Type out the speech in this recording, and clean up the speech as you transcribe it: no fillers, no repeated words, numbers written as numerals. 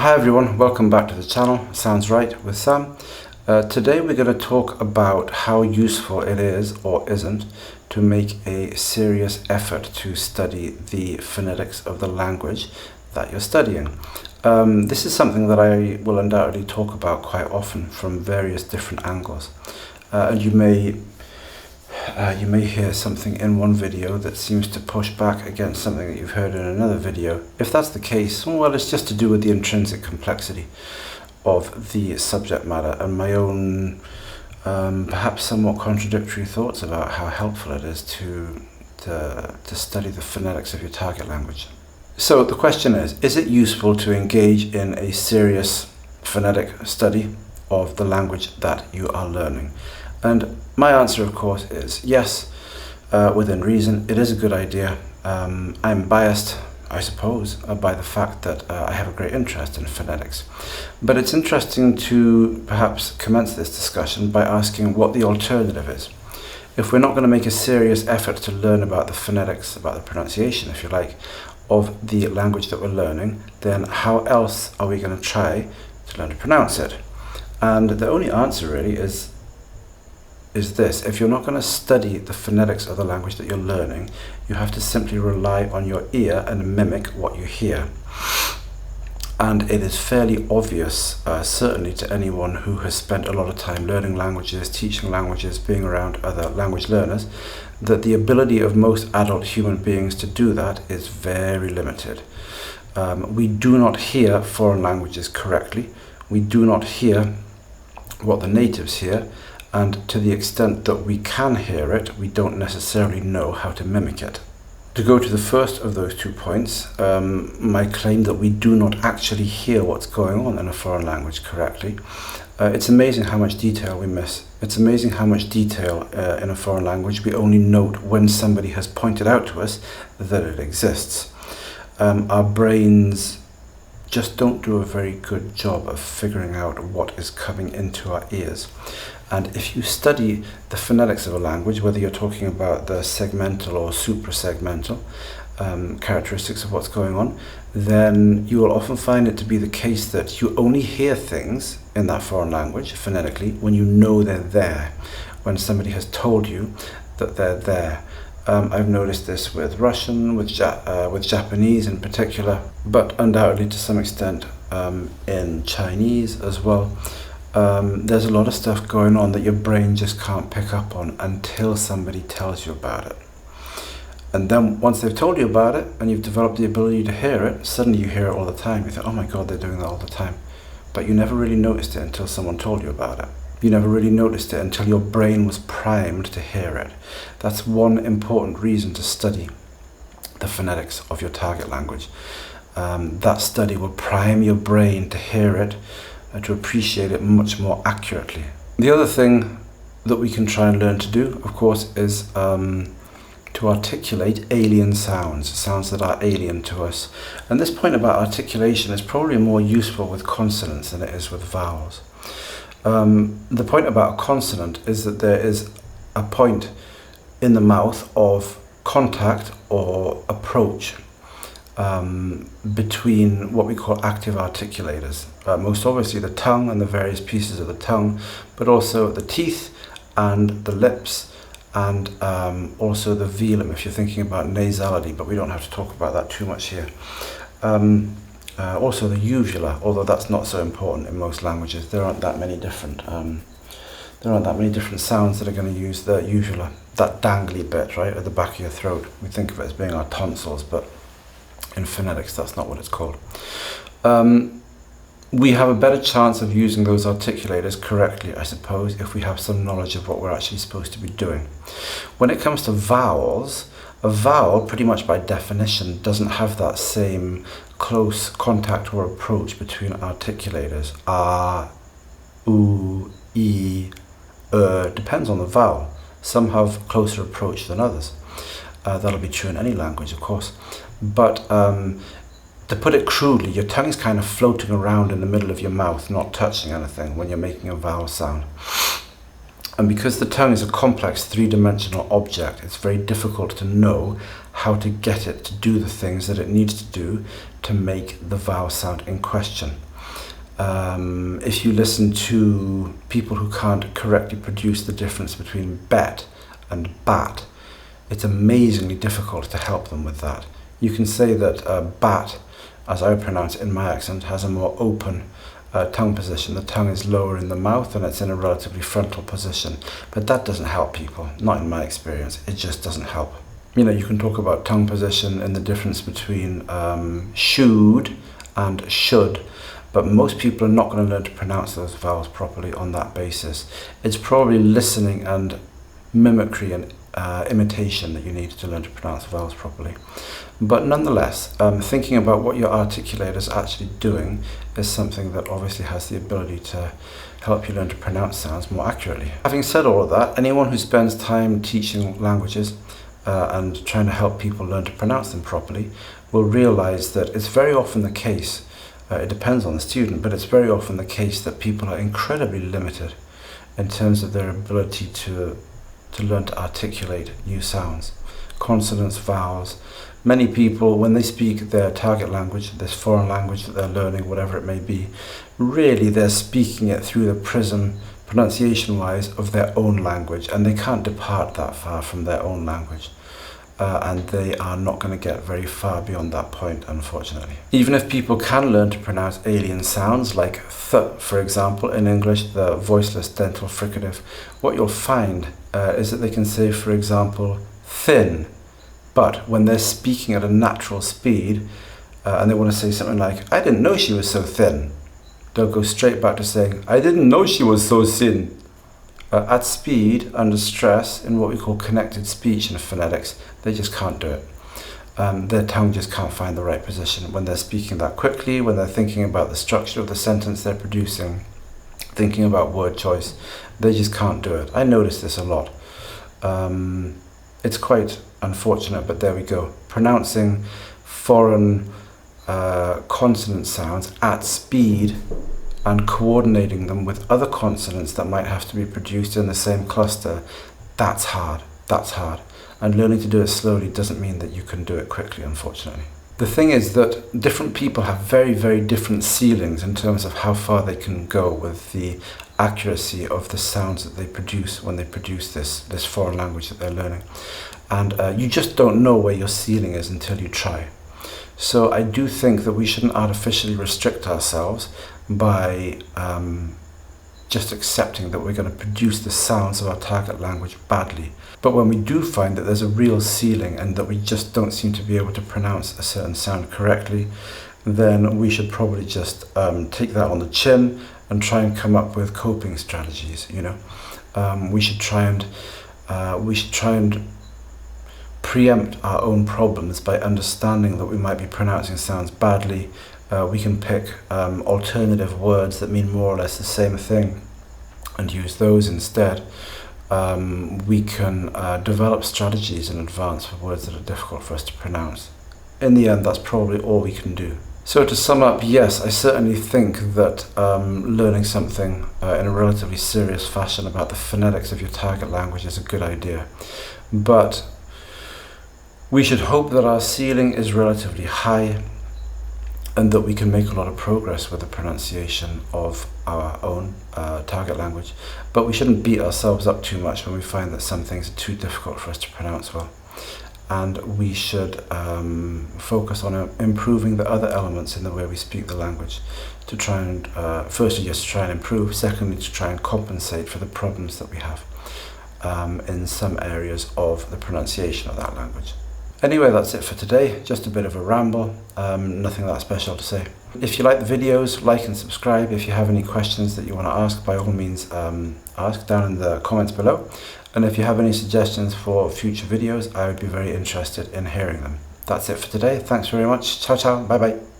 Hi everyone, welcome back to the channel, Sounds Right with Sam. Today we're going to talk about how useful it is or isn't to make a serious effort to study the phonetics of the language that you're studying. This is something that I will undoubtedly talk about quite often from various different angles. And you may hear something in one video that seems to push back against something that you've heard in another video. If that's the case, well, it's just to do with the intrinsic complexity of the subject matter and my own perhaps somewhat contradictory thoughts about how helpful it is to study the phonetics of your target language. So the question is it useful to engage in a serious phonetic study of the language that you are learning? And my answer, of course, is yes, within reason. It is a good idea. I'm biased, I suppose, by the fact that I have a great interest in phonetics. But it's interesting to perhaps commence this discussion by asking what the alternative is. If we're not going to make a serious effort to learn about the phonetics, about the pronunciation, if you like, of the language that we're learning, then how else are we going to try to learn to pronounce it? And the only answer really is this: if you're not going to study the phonetics of the language that you're learning, you have to simply rely on your ear and mimic what you hear. And it is fairly obvious, certainly to anyone who has spent a lot of time learning languages, teaching languages, being around other language learners, that the ability of most adult human beings to do that is very limited. We do not hear foreign languages correctly. We do not hear what the natives hear. And to the extent that we can hear it, we don't necessarily know how to mimic it. To go to the first of those 2 points, my claim that we do not actually hear what's going on in a foreign language correctly, it's amazing how much detail we miss. It's amazing how much detail in a foreign language we only note when somebody has pointed out to us that it exists. Our brains just don't do a very good job of figuring out what is coming into our ears. And if you study the phonetics of a language, whether you're talking about the segmental or suprasegmental characteristics of what's going on, then you will often find it to be the case that you only hear things in that foreign language phonetically when you know they're there, when somebody has told you that they're there. I've noticed this with Russian, with Japanese in particular, but undoubtedly to some extent in Chinese as well. There's a lot of stuff going on that your brain just can't pick up on until somebody tells you about it. And then once they've told you about it and you've developed the ability to hear it, suddenly you hear it all the time. You think, oh my God, they're doing that all the time. But you never really noticed it until someone told you about it. You never really noticed it until your brain was primed to hear it. That's one important reason to study the phonetics of your target language. That study will prime your brain to hear it and to appreciate it much more accurately. The other thing that we can try and learn to do, of course, is to articulate alien sounds, sounds that are alien to us. And this point about articulation is probably more useful with consonants than it is with vowels. The point about a consonant is that there is a point in the mouth of contact or approach between what we call active articulators. Most obviously the tongue and the various pieces of the tongue, but also the teeth and the lips and also the velum if you're thinking about nasality, but we don't have to talk about that too much here. Also the uvula, although that's not so important in most languages. There aren't that many different sounds that are going to use the uvula, that dangly bit right at the back of your throat. We think of it as being our tonsils, but in phonetics that's not what it's called. We have a better chance of using those articulators correctly, I suppose, if we have some knowledge of what we're actually supposed to be doing. When it comes to vowels, a vowel, pretty much by definition, doesn't have that same close contact or approach between articulators. A, U, E, depends on the vowel. Some have closer approach than others. That'll be true in any language, of course. But to put it crudely, your tongue is kind of floating around in the middle of your mouth, not touching anything when you're making a vowel sound. And because the tongue is a complex three-dimensional object, it's very difficult to know how to get it to do the things that it needs to do to make the vowel sound in question. If you listen to people who can't correctly produce the difference between bet and bat, it's amazingly difficult to help them with that. You can say that bat, as I would pronounce it in my accent, has a more open tongue position. The tongue is lower in the mouth and it's in a relatively frontal position. But that doesn't help people, not in my experience. It just doesn't help. You know, you can talk about tongue position and the difference between should and should, but most people are not going to learn to pronounce those vowels properly on that basis. It's probably listening and mimicry and imitation that you need to learn to pronounce vowels properly. But nonetheless, thinking about what your articulator is actually doing is something that obviously has the ability to help you learn to pronounce sounds more accurately. Having said all of that, anyone who spends time teaching languages and trying to help people learn to pronounce them properly will realize that it's very often the case, it depends on the student, but it's very often the case that people are incredibly limited in terms of their ability to learn to articulate new sounds, consonants, vowels. Many people, when they speak their target language, this foreign language that they're learning, whatever it may be, really they're speaking it through the prism, pronunciation-wise, of their own language, and they can't depart that far from their own language. And they are not going to get very far beyond that point, unfortunately. Even if people can learn to pronounce alien sounds like th, for example, in English, the voiceless dental fricative, what you'll find is that they can say, for example, thin, but when they're speaking at a natural speed and they want to say something like, I didn't know she was so thin, they'll go straight back to saying, I didn't know she was so thin. At speed, under stress, in what we call connected speech in phonetics, they just can't do it. Their tongue just can't find the right position. When they're speaking that quickly, when they're thinking about the structure of the sentence they're producing, thinking about word choice, they just can't do it. I notice this a lot. It's quite unfortunate, but there we go. Pronouncing foreign consonant sounds at speed and coordinating them with other consonants that might have to be produced in the same cluster, that's hard. And learning to do it slowly doesn't mean that you can do it quickly, unfortunately. The thing is that different people have very, very different ceilings in terms of how far they can go with the accuracy of the sounds that they produce when they produce this foreign language that they're learning. And you just don't know where your ceiling is until you try. So I do think that we shouldn't artificially restrict ourselves by just accepting that we're going to produce the sounds of our target language badly. But when we do find that there's a real ceiling and that we just don't seem to be able to pronounce a certain sound correctly, then we should probably just take that on the chin and try and come up with coping strategies. You know, we should try and preempt our own problems by understanding that we might be pronouncing sounds badly. We can pick alternative words that mean more or less the same thing and use those instead. We can develop strategies in advance for words that are difficult for us to pronounce. In the end, that's probably all we can do. So to sum up, yes, I certainly think that learning something in a relatively serious fashion about the phonetics of your target language is a good idea. But we should hope that our ceiling is relatively high and that we can make a lot of progress with the pronunciation of our own target language. But we shouldn't beat ourselves up too much when we find that some things are too difficult for us to pronounce well. And we should focus on improving the other elements in the way we speak the language to try and, firstly, just to try and improve, secondly, to try and compensate for the problems that we have in some areas of the pronunciation of that language. Anyway, that's it for today. Just a bit of a ramble, nothing that special to say. If you like the videos, like and subscribe. If you have any questions that you want to ask, by all means ask down in the comments below. And if you have any suggestions for future videos, I would be very interested in hearing them. That's it for today. Thanks very much. Ciao, ciao. Bye-bye.